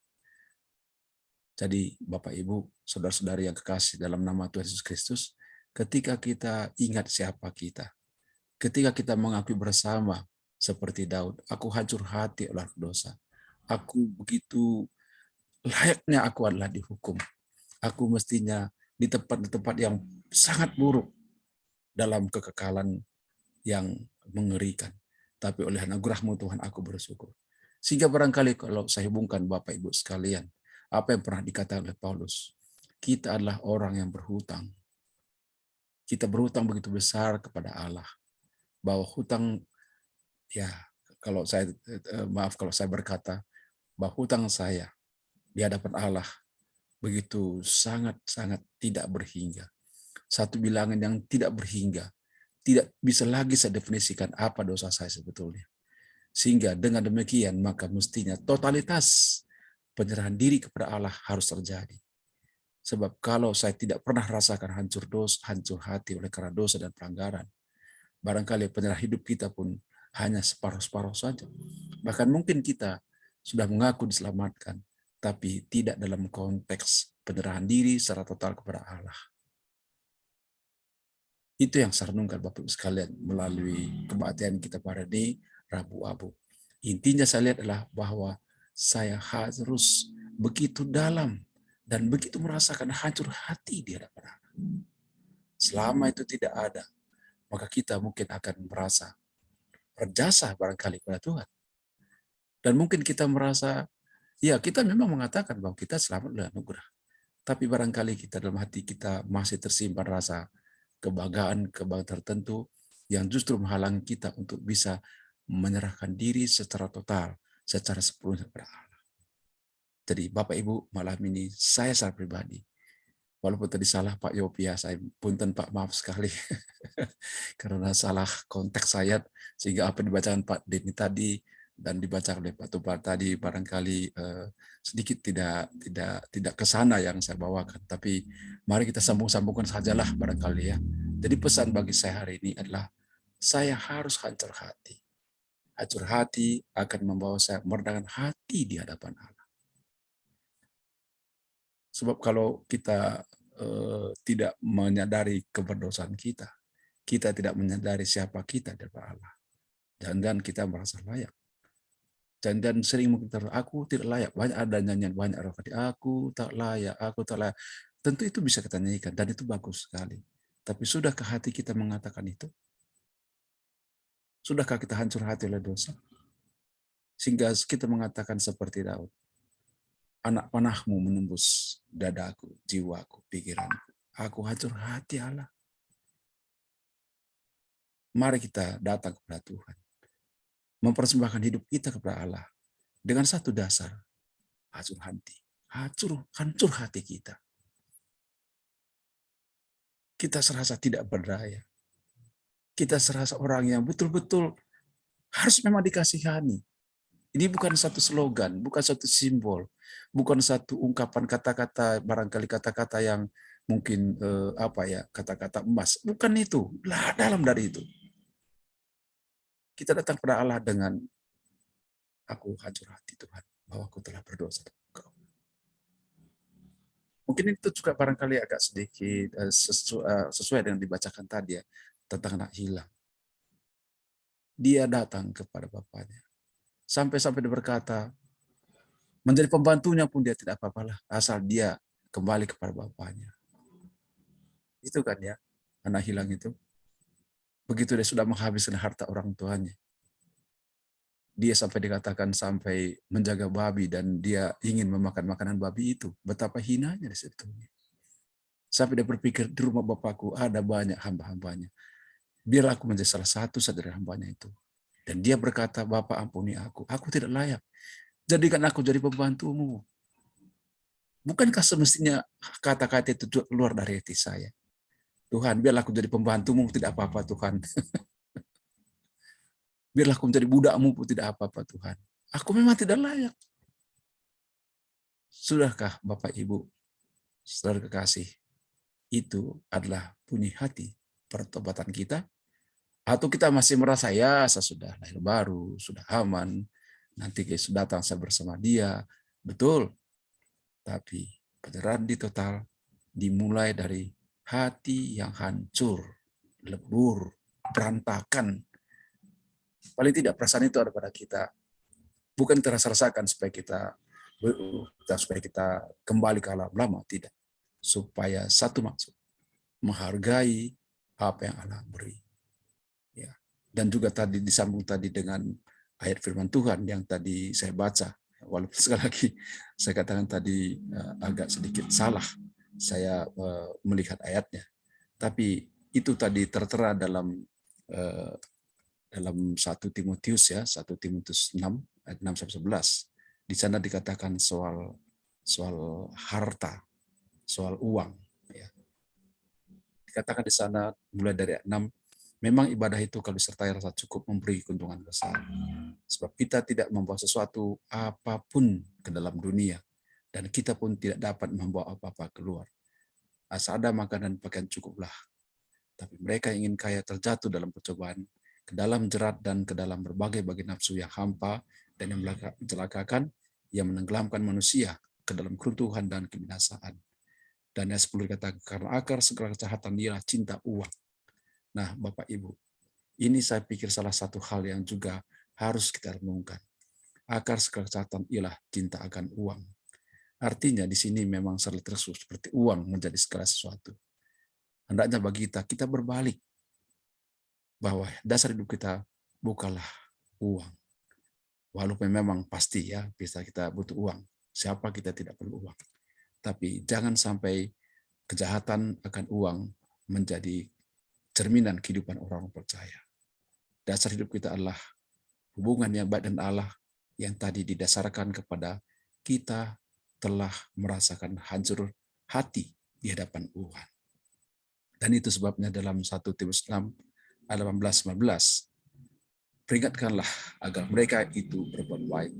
Jadi Bapak Ibu, saudara-saudari yang kekasih dalam nama Tuhan Yesus Kristus, ketika kita ingat siapa kita, ketika kita mengakui bersama seperti Daud, aku hancur hati oleh dosa, Aku begitu layaknya aku adalah dihukum. Aku mestinya di tempat yang sangat buruk dalam kekekalan yang mengerikan. Tapi oleh anugerah-Mu Tuhan aku bersyukur. Sehingga barangkali kalau saya hubungkan Bapak Ibu sekalian, apa yang pernah dikatakan oleh Paulus, kita adalah orang yang berhutang. Kita berhutang begitu besar kepada Allah, bahwa hutang, ya kalau saya, maaf kalau saya berkata, bahwa hutang saya di hadapan Allah begitu sangat-sangat tidak berhingga. Satu bilangan yang tidak berhingga. Tidak bisa lagi saya definisikan apa dosa saya sebetulnya. Sehingga dengan demikian maka mestinya totalitas penyerahan diri kepada Allah harus terjadi. Sebab kalau saya tidak pernah rasakan hancur hati oleh karena dosa dan pelanggaran, barangkali penyerahan hidup kita pun hanya separuh-separuh saja. Bahkan mungkin kita sudah mengaku diselamatkan, tapi tidak dalam konteks penyerahan diri secara total kepada Allah. Itu yang saya renungkan Bapak Ibu sekalian melalui kebaktian kita pada di Rabu Abu. Intinya saya lihat adalah bahwa saya harus begitu dalam dan begitu merasakan hancur hati di hadapan Allah. Selama itu tidak ada, maka kita mungkin akan merasa berjasa barangkali kepada Tuhan. Dan mungkin kita merasa, ya kita memang mengatakan bahwa kita selamat oleh anugerah. Tapi barangkali kita dalam hati kita masih tersimpan rasa kebanggaan tertentu yang justru menghalangi kita untuk bisa menyerahkan diri secara total, secara sepenuhnya kepada Allah. Jadi Bapak Ibu, malam ini saya secara pribadi, walaupun tadi salah Pak Yopia, saya punten Pak, maaf sekali karena salah konteks ayat, sehingga apa dibacakan Pak Denny tadi dan dibaca oleh Pak Tupar tadi barangkali sedikit tidak ke sana yang saya bawakan, tapi mari kita sambung-sambungkan sajalah barangkali ya. Jadi pesan bagi saya hari ini adalah saya harus hancur hati. Hancur hati akan membawa saya meredahkan hati di hadapan Allah. Sebab kalau kita tidak menyadari keberdosaan kita tidak menyadari siapa kita di hadapan Allah. Jangan kita merasa layak. Dan sering mungkin aku tidak layak. Banyak ada nyanyian, banyak orang aku tak layak, aku tak layak. Tentu itu bisa kita nyanyikan dan itu bagus sekali. Tapi sudahkah hati kita mengatakan itu? Sudahkah kita hancur hati oleh dosa? Sehingga kita mengatakan seperti Daud. Anak panahmu menembus dadaku, jiwaku, pikiranku. Aku hancur hati Allah. Mari kita datang kepada Tuhan. Mempersembahkan hidup kita kepada Allah. Dengan satu dasar. Hancur hati. Hancur hati kita. Kita serasa tidak berdaya. Kita serasa orang yang betul-betul harus memang dikasihani. Ini bukan satu slogan, bukan satu simbol, bukan satu ungkapan kata-kata, barangkali kata-kata yang mungkin kata-kata emas. Bukan itu, dalam dari itu. Kita datang kepada Allah dengan aku hancur hati Tuhan, bahwa aku telah berdosa. Mungkin itu juga barangkali agak sedikit sesuai dengan dibacakan tadi ya, tentang anak hilang. Dia datang kepada bapaknya. Sampai-sampai dia berkata, menjadi pembantunya pun dia tidak apa-apalah, asal dia kembali kepada bapaknya. Itu kan ya, anak hilang itu. Begitu dia sudah menghabiskan harta orang tuanya. Dia sampai dikatakan sampai menjaga babi dan dia ingin memakan makanan babi itu. Betapa hinanya sebetulnya. Sampai dia berpikir, di rumah bapakku ada banyak hamba-hambanya. Biarlah aku menjadi salah satu dari hambanya itu. Dan dia berkata, Bapak ampuni aku tidak layak. Jadikan aku jadi pembantumu. Bukankah semestinya kata-kata itu keluar dari hati saya? Tuhan, biarlah aku jadi pembantumu, tidak apa-apa Tuhan. Biarlah aku menjadi budakmu pun tidak apa-apa Tuhan. Aku memang tidak layak. Sudahkah Bapak Ibu, saudara kekasih, itu adalah bunyi hati pertobatan kita? Atau kita masih merasa, ya saya sudah lahir baru, sudah aman, nanti Yesus datang saya bersama dia. Betul. Tapi penyerahan di total dimulai dari hati yang hancur, lebur, berantakan. Paling tidak perasaan itu ada pada kita. Bukan kita rasa-rasakan supaya kita kembali ke alam lama, tidak. Supaya satu maksud, menghargai apa yang Allah beri. Ya. Dan juga tadi disambung tadi dengan ayat firman Tuhan yang tadi saya baca. Walaupun sekali lagi saya katakan tadi agak sedikit salah saya melihat ayatnya. Tapi itu tadi tertera dalam 1 Timotius ya, 1 Timotius 6 ayat 6 sampai 11. Di sana dikatakan soal harta, soal uang ya. Dikatakan di sana mulai dari ayat 6, memang ibadah itu kalau disertai rasa cukup memberi keuntungan besar. Sebab kita tidak membawa sesuatu apapun ke dalam dunia, dan kita pun tidak dapat membawa apa-apa keluar. Asal ada makanan dan pakaian cukuplah. Tapi mereka yang ingin kaya terjatuh dalam percobaan, ke dalam jerat dan ke dalam berbagai-bagai nafsu yang hampa dan yang mencelakakan, yang menenggelamkan manusia ke dalam keruntuhan dan kebinasaan. Dan ayat 10 dikatakan, karena akar segala kejahatan ialah cinta uang. Nah, Bapak Ibu, ini saya pikir salah satu hal yang juga harus kita renungkan. Akar segala kejahatan ialah cinta akan uang. Artinya di sini memang selalu tersusun seperti uang menjadi segala sesuatu. Hendaknya bagi kita berbalik bahwa dasar hidup kita bukanlah uang. Walaupun memang pasti ya bisa kita butuh uang. Siapa kita tidak perlu uang. Tapi jangan sampai kejahatan akan uang menjadi cerminan kehidupan orang percaya. Dasar hidup kita adalah hubungan yang baik dengan Allah yang tadi didasarkan kepada kita telah merasakan hancur hati di hadapan Tuhan. Dan itu sebabnya dalam 1 Timotius 6 ayat 18-19, peringatkanlah agar mereka itu berbuat baik,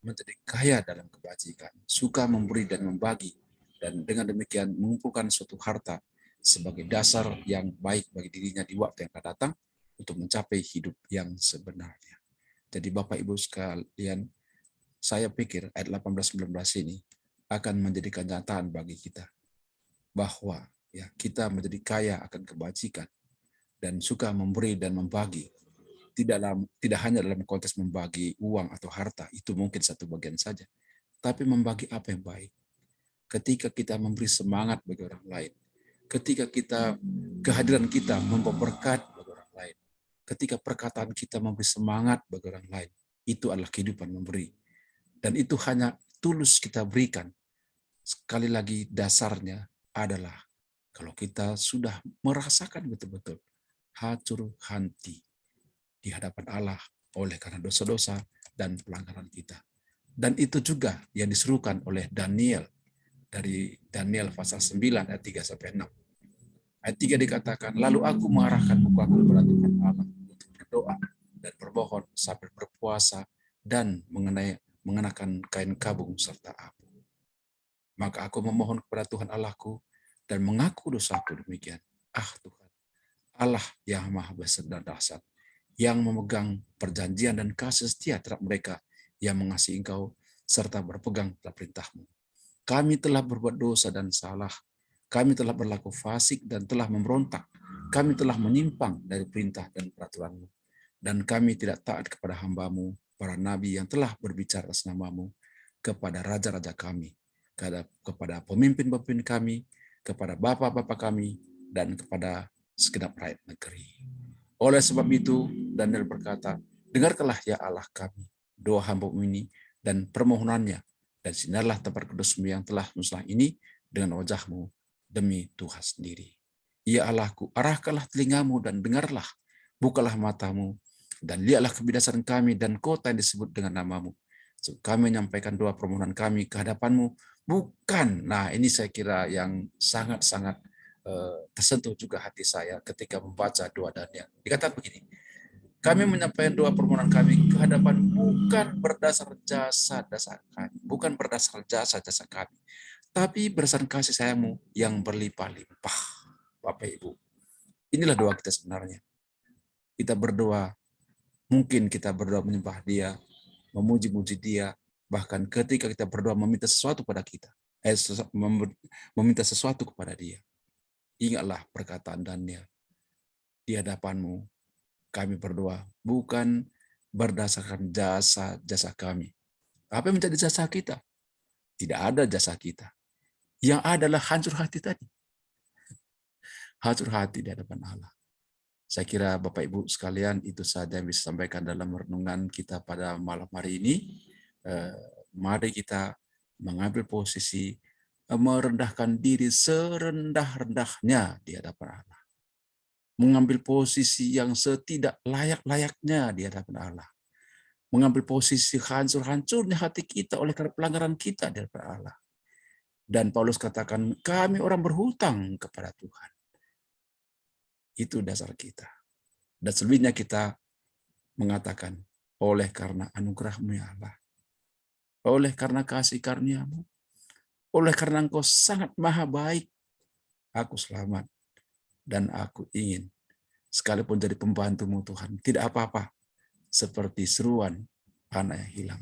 menjadi kaya dalam kebajikan, suka memberi dan membagi, dan dengan demikian mengumpulkan suatu harta sebagai dasar yang baik bagi dirinya di waktu yang akan datang untuk mencapai hidup yang sebenarnya. Jadi Bapak Ibu sekalian, saya pikir ayat 18-19 ini akan menjadi kenyataan bagi kita bahwa ya kita menjadi kaya akan kebajikan dan suka memberi dan membagi. Tidak hanya dalam konteks membagi uang atau harta, itu mungkin satu bagian saja, tapi membagi apa yang baik. Ketika kita memberi semangat bagi orang lain, ketika kehadiran kita membawa berkat bagi orang lain, ketika perkataan kita memberi semangat bagi orang lain, itu adalah kehidupan memberi. Dan itu hanya tulus kita berikan. Sekali lagi dasarnya adalah kalau kita sudah merasakan betul-betul hancur hati di hadapan Allah oleh karena dosa-dosa dan pelanggaran kita. Dan itu juga yang diserukan oleh Daniel dari Daniel pasal 9 ayat 3-6. Ayat 3 dikatakan, lalu aku mengarahkan mukaku kepada Tuhan Allah untuk berdoa dan bermohon sambil berpuasa dan mengenakan kain kabung serta abu. Maka aku memohon kepada Tuhan Allahku dan mengaku dosaku demikian. Ah Tuhan, Allah yang maha besar dan dahsyat, yang memegang perjanjian dan kasih setia terhadap mereka yang mengasihi Engkau serta berpegang pada perintah-Mu. Kami telah berbuat dosa dan salah. Kami telah berlaku fasik dan telah memberontak. Kami telah menyimpang dari perintah dan peraturan-Mu. Dan kami tidak taat kepada hamba-Mu, para nabi yang telah berbicara atas nama-Mu, kepada raja-raja kami, kepada pemimpin-pemimpin kami, kepada bapak-bapak kami, dan kepada segenap rakyat negeri. Oleh sebab itu, Daniel berkata, dengarkanlah ya Allah kami, doa hamba-Mu ini dan permohonannya, dan sinarlah tempat kudus-Mu yang telah musnah ini dengan wajah-Mu demi Tuhan sendiri. Ya Allahku, arahkanlah telingamu dan dengarlah, bukalah matamu, dan lihatlah kebinasaan kami dan kota yang disebut dengan nama-Mu. So, kami menyampaikan doa permohonan kami ke hadapan-Mu, bukan. Nah, ini saya kira yang sangat-sangat tersentuh juga hati saya ketika membaca doa Daniel. Dikatakan begini, kami menyampaikan doa permohonan kami ke hadapan bukan berdasar jasa kami, bukan berdasar jasa kami, tapi berdasar kasih sayang-Mu yang berlimpah-limpah. Bapak Ibu, inilah doa kita sebenarnya. Kita berdoa, mungkin kita berdoa menyembah Dia, memuji-muji Dia, bahkan ketika kita berdoa meminta sesuatu pada kita, meminta sesuatu kepada Dia. Ingatlah perkataan Daniel, di hadapan-Mu kami berdoa bukan berdasarkan jasa-jasa kami. Apa yang menjadi jasa kita? Tidak ada jasa kita. Yang adalah hancur hati tadi. Hancur hati di hadapan Allah. Saya kira Bapak Ibu sekalian itu saja yang bisa sampaikan dalam renungan kita pada malam hari ini. Mari kita mengambil posisi merendahkan diri serendah-rendahnya di hadapan Allah. Mengambil posisi yang setidak layak-layaknya di hadapan Allah. Mengambil posisi hancur-hancurnya hati kita oleh karena pelanggaran kita di hadapan Allah. Dan Paulus katakan, kami orang berhutang kepada Tuhan. Itu dasar kita. Dan selebihnya kita mengatakan, oleh karena anugerah-Mu ya Allah, oleh karena kasih karunia-Mu, oleh karena Engkau sangat maha baik, aku selamat dan aku ingin sekalipun jadi pembantu-Mu Tuhan, tidak apa-apa, seperti seruan anak yang hilang.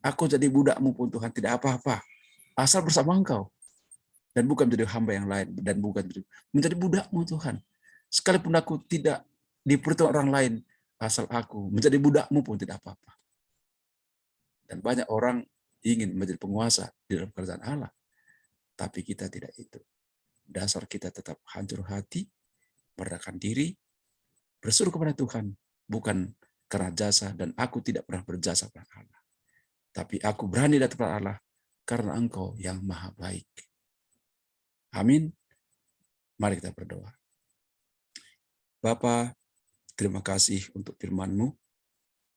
Aku jadi budak-Mu pun Tuhan, tidak apa-apa, asal bersama Engkau. Dan bukan menjadi hamba yang lain, dan bukan menjadi budak-Mu Tuhan. Sekalipun aku tidak diperintah orang lain, asal aku menjadi budak-Mu pun tidak apa-apa. Dan banyak orang ingin menjadi penguasa di dalam kerajaan Allah. Tapi kita tidak itu. Dasar kita tetap hancur hati, merendahkan diri, berseru kepada Tuhan, bukan karena jasa, dan aku tidak pernah berjasa kepada Allah. Tapi aku berani datang kepada Allah, karena Engkau yang maha baik. Amin. Mari kita berdoa. Bapa, terima kasih untuk firman-Mu.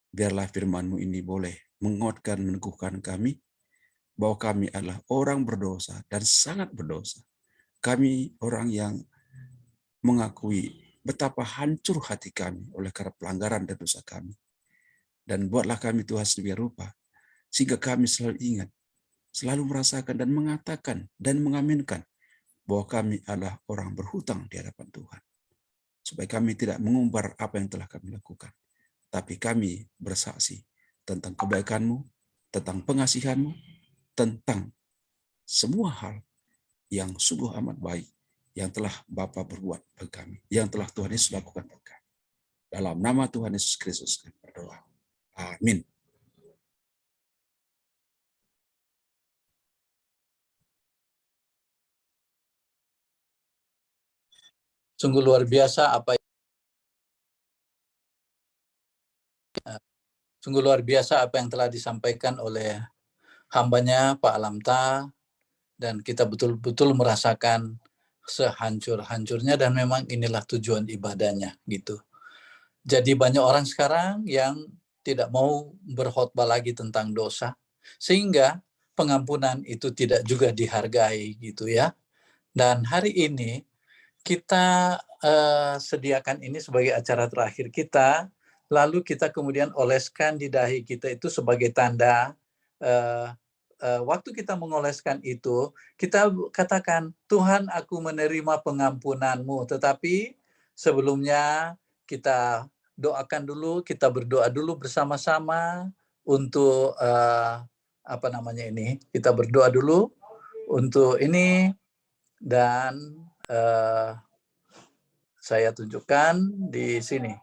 Biarlah firman-Mu ini boleh menguatkan, meneguhkan kami, bahwa kami adalah orang berdosa dan sangat berdosa. Kami orang yang mengakui betapa hancur hati kami oleh karena pelanggaran dan dosa kami. Dan buatlah kami Tuhan sedemikian rupa, sehingga kami selalu ingat, selalu merasakan dan mengatakan dan mengaminkan bahwa kami adalah orang berhutang di hadapan Tuhan. Supaya kami tidak mengumbar apa yang telah kami lakukan. Tapi kami bersaksi tentang kebaikan-Mu, tentang pengasihan-Mu, tentang semua hal yang sungguh amat baik yang telah Bapa berbuat bagi kami, yang telah Tuhan Yesus lakukan bagi kami. Dalam nama Tuhan Yesus Kristus kami berdoa. Amin. Sungguh luar biasa apa yang telah disampaikan oleh hambanya Pak Alamta, dan kita betul-betul merasakan sehancur-hancurnya, dan memang inilah tujuan ibadahnya gitu. Jadi banyak orang sekarang yang tidak mau berkhotbah lagi tentang dosa, sehingga pengampunan itu tidak juga dihargai gitu ya. Dan hari ini kita sediakan ini sebagai acara terakhir kita, lalu kita kemudian oleskan di dahi kita itu sebagai tanda. Waktu kita mengoleskan itu, kita katakan, Tuhan, aku menerima pengampunan-Mu. Tetapi sebelumnya kita doakan dulu, kita berdoa dulu bersama-sama untuk kita berdoa dulu untuk ini. Dan saya tunjukkan di sini.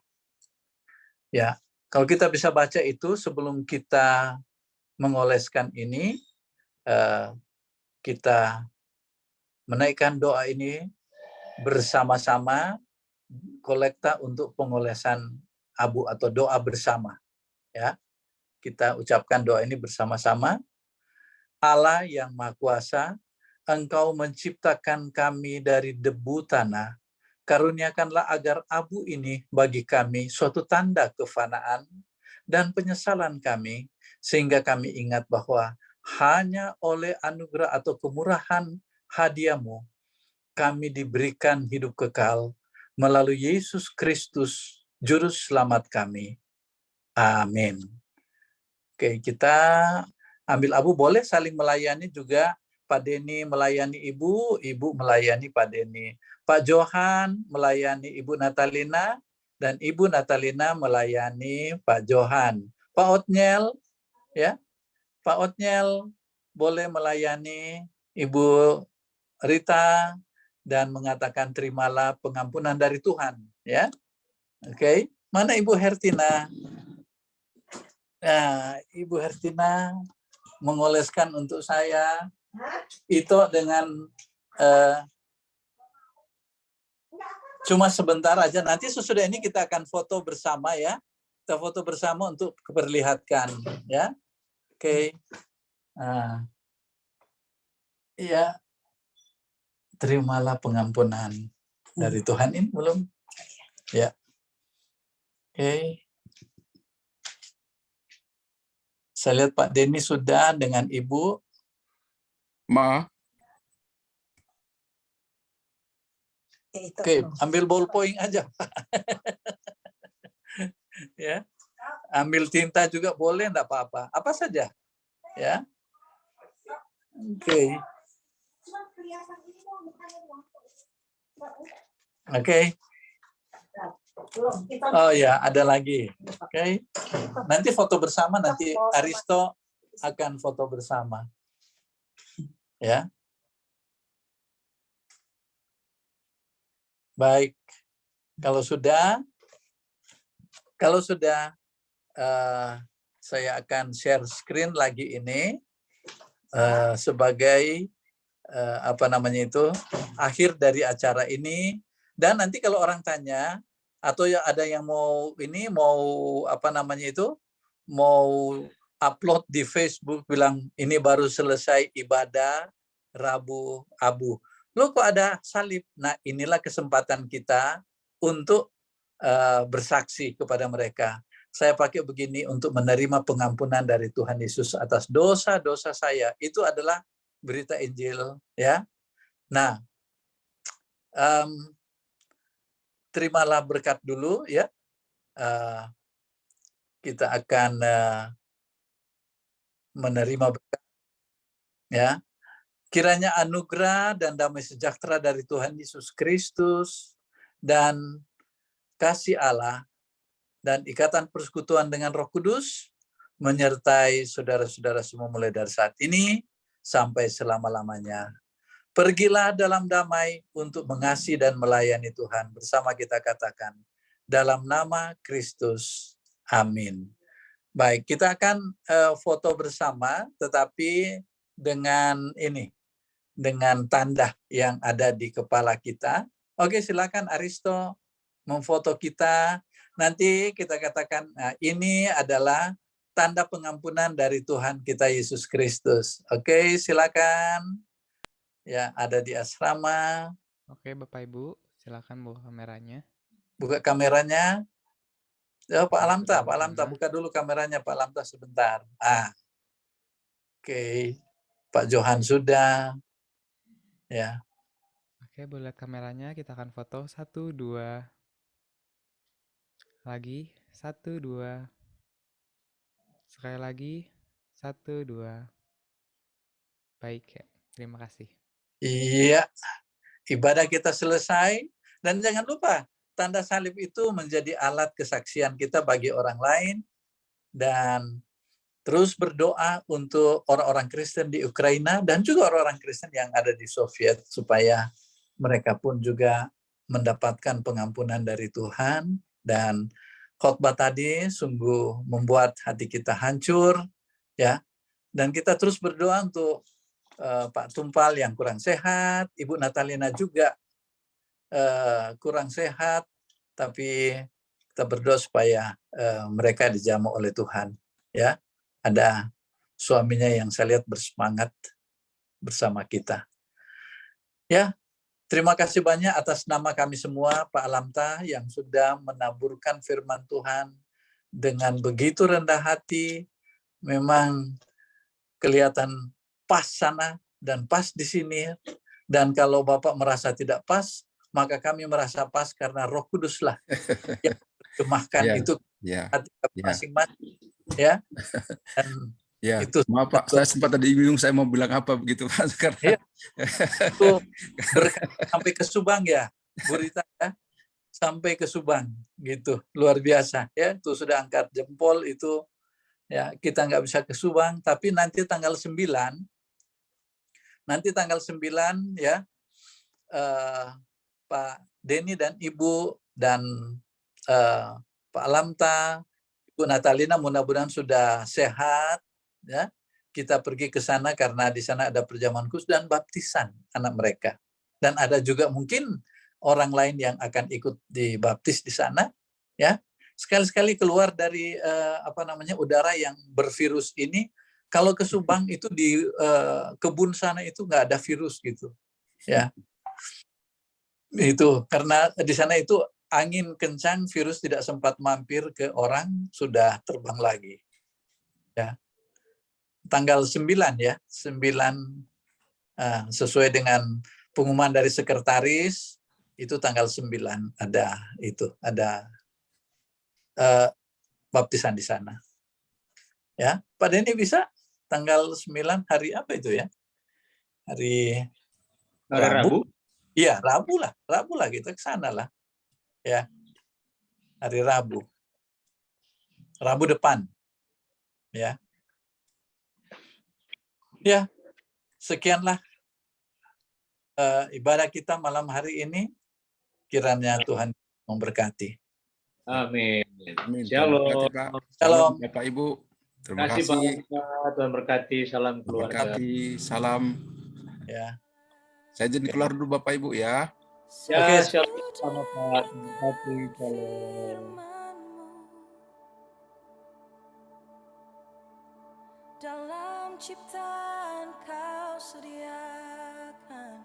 Ya, kalau kita bisa baca itu sebelum kita mengoleskan ini, kita menaikkan doa ini bersama-sama, kolekta untuk pengolesan abu atau doa bersama. Ya, kita ucapkan doa ini bersama-sama. Allah yang Maha Kuasa, Engkau menciptakan kami dari debu tanah. Karuniakanlah agar abu ini bagi kami suatu tanda kefanaan dan penyesalan kami, sehingga kami ingat bahwa hanya oleh anugerah atau kemurahan hadiah-Mu kami diberikan hidup kekal melalui Yesus Kristus, Juru Selamat kami. Amin. Oke, kita ambil abu, boleh saling melayani juga. Pak Denny melayani Ibu, Ibu melayani Pak Denny. Pak Johan melayani Ibu Natalina, dan Ibu Natalina melayani Pak Johan. Pak Otniel, ya, Pak Otniel boleh melayani Ibu Rita dan mengatakan terimalah pengampunan dari Tuhan, ya. Oke, mana Ibu Hertina? Nah, Ibu Hertina mengoleskan untuk saya itu dengan cuma sebentar aja. Nanti sesudah ini kita akan foto bersama ya. Kita foto bersama untuk memperlihatkan ya. Oke. Nah, iya. Terimalah pengampunan dari Tuhan ini belum? Ya. Oke. Saya lihat Pak Denny sudah dengan Ibu. Ma, Oke, ambil ballpoint aja. Ya. Ambil tinta juga boleh, enggak apa-apa. Apa saja. Ya. Oke. Oke. Oh ya, ada lagi. Oke. Nanti foto bersama, nanti Aristo akan foto bersama. Ya. Baik. Kalau sudah saya akan share screen lagi ini sebagai akhir dari acara ini. Dan nanti kalau orang tanya atau ya ada yang mau mau upload di Facebook bilang ini baru selesai ibadah Rabu Abu. Loh kok ada salib? Nah, inilah kesempatan kita untuk bersaksi kepada mereka. Saya pakai begini untuk menerima pengampunan dari Tuhan Yesus atas dosa-dosa saya. Itu adalah berita Injil, ya. Nah, terimalah berkat dulu, ya. Kita akan menerima berkat, ya. Kiranya anugerah dan damai sejahtera dari Tuhan Yesus Kristus dan kasih Allah dan ikatan persekutuan dengan Roh Kudus menyertai saudara-saudara semua mulai dari saat ini sampai selama-lamanya. Pergilah dalam damai untuk mengasihi dan melayani Tuhan. Bersama kita katakan, dalam nama Kristus. Amin. Baik, kita akan foto bersama, tetapi dengan ini, dengan tanda yang ada di kepala kita. Oke, silakan Aristo memfoto kita. Nanti kita katakan, nah, ini adalah tanda pengampunan dari Tuhan kita Yesus Kristus. Oke, silakan. Ya, ada di asrama. Oke, Bapak Ibu, silakan buka kameranya. Buka kameranya. Ya, Pak Alamta, Pak Alamta, Sama. buka dulu kameranya Pak Alamta sebentar. Oke. Pak Johan sudah. Ya. Oke, boleh lihat kameranya, kita akan foto 1, 2. Lagi, 1, 2. Sekali lagi, 1, 2. Baik, ya. Terima kasih. Iya. Ibadah kita selesai. Dan jangan lupa, tanda salib itu menjadi alat kesaksian kita bagi orang lain. Dan terus berdoa untuk orang-orang Kristen di Ukraina dan juga orang-orang Kristen yang ada di Soviet supaya mereka pun juga mendapatkan pengampunan dari Tuhan. Dan khotbah tadi sungguh membuat hati kita hancur, ya. Dan kita terus berdoa untuk Pak Tumpal yang kurang sehat, Ibu Natalina juga kurang sehat, tapi kita berdoa supaya mereka dijamah oleh Tuhan, ya. Ada suaminya yang saya lihat bersemangat bersama kita. Ya, terima kasih banyak atas nama kami semua, Pak Alamta, yang sudah menaburkan firman Tuhan dengan begitu rendah hati. Memang kelihatan pas sana dan pas di sini. Dan kalau Bapak merasa tidak pas, maka kami merasa pas karena Roh Kuduslah yang menerjemahkan itu hati kami masing-masing. Ya. Dan ya, itu maaf Pak, saya sempat tadi bingung saya mau bilang apa begitu Pak. Karena... Ya, itu sampai ke Subang ya, Bu Rita, ya. Sampai ke Subang gitu, luar biasa ya. Itu sudah angkat jempol itu. Ya, kita nggak bisa ke Subang, tapi nanti tanggal 9 ya, Pak Denny dan Ibu dan Pak Alamta, Bu Natalina mudah-mudahan sudah sehat, ya. Kita pergi ke sana karena di sana ada perjamuan khusus dan baptisan anak mereka. Dan ada juga mungkin orang lain yang akan ikut dibaptis di sana, ya. Sekali-sekali keluar dari udara yang bervirus ini, kalau ke Subang itu di kebun sana itu nggak ada virus gitu, ya. Itu karena di sana itu angin kencang, virus tidak sempat mampir ke orang, sudah terbang lagi. Ya. Tanggal 9 ya, 9 sesuai dengan pengumuman dari sekretaris, itu tanggal 9 ada baptisan di sana. Ya, Pak Denny bisa tanggal 9 hari apa itu ya? Hari Rabu? Iya, Rabu lah kita ke sana lah. Ya. Hari Rabu. Rabu depan. Ya. Ya. Sekianlah ibadah kita malam hari ini. Kiranya Tuhan memberkati. Amin. Amin. Shalom. Shalom. Bapak Ibu. Terima Kasih kasih. Pak. Tuhan berkati. Salam keluarga. Berkati. Salam. Ya. Saya jadi keluar dulu Bapak Ibu ya. Ya, Oke. shalom sama Pak. Terima kasih. Shalom. Dalam ciptaan kau sediakan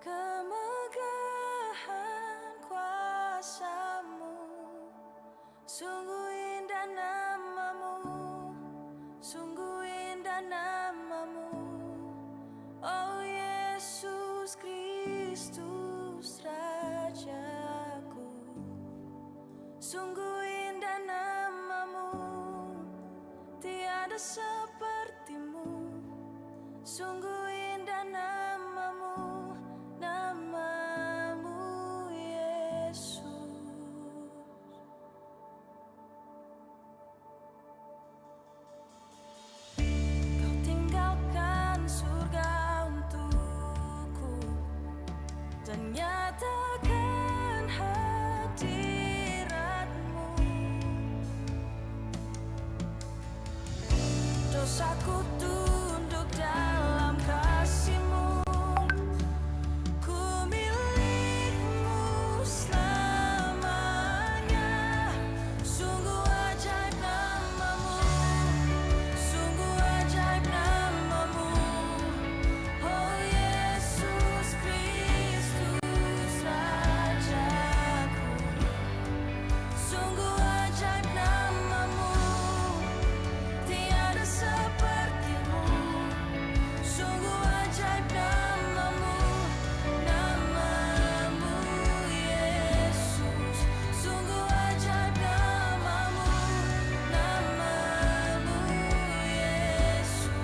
kemegahan kuasamu, sungguh indah namamu, sungguh indah namamu, oh Yesus Kristus Rajaku, sungguh indah namamu, tiada sepertimu, sungguh indah namamu, namamu Yesus. Kau tinggalkan surga untukku dan nyatakan hadiratmu. Dosaku tunduk dalam kasih-Mu, ku milik-Mu selamanya. Sungguh ajaib namamu, sungguh ajaib namamu, oh Yesus Kristus Rajaku. Sungguh ajaib namamu, tiada sepertimu, sungguh ajaib namamu, namamu Yesus. Sungguh ajaib namamu, namamu Yesus.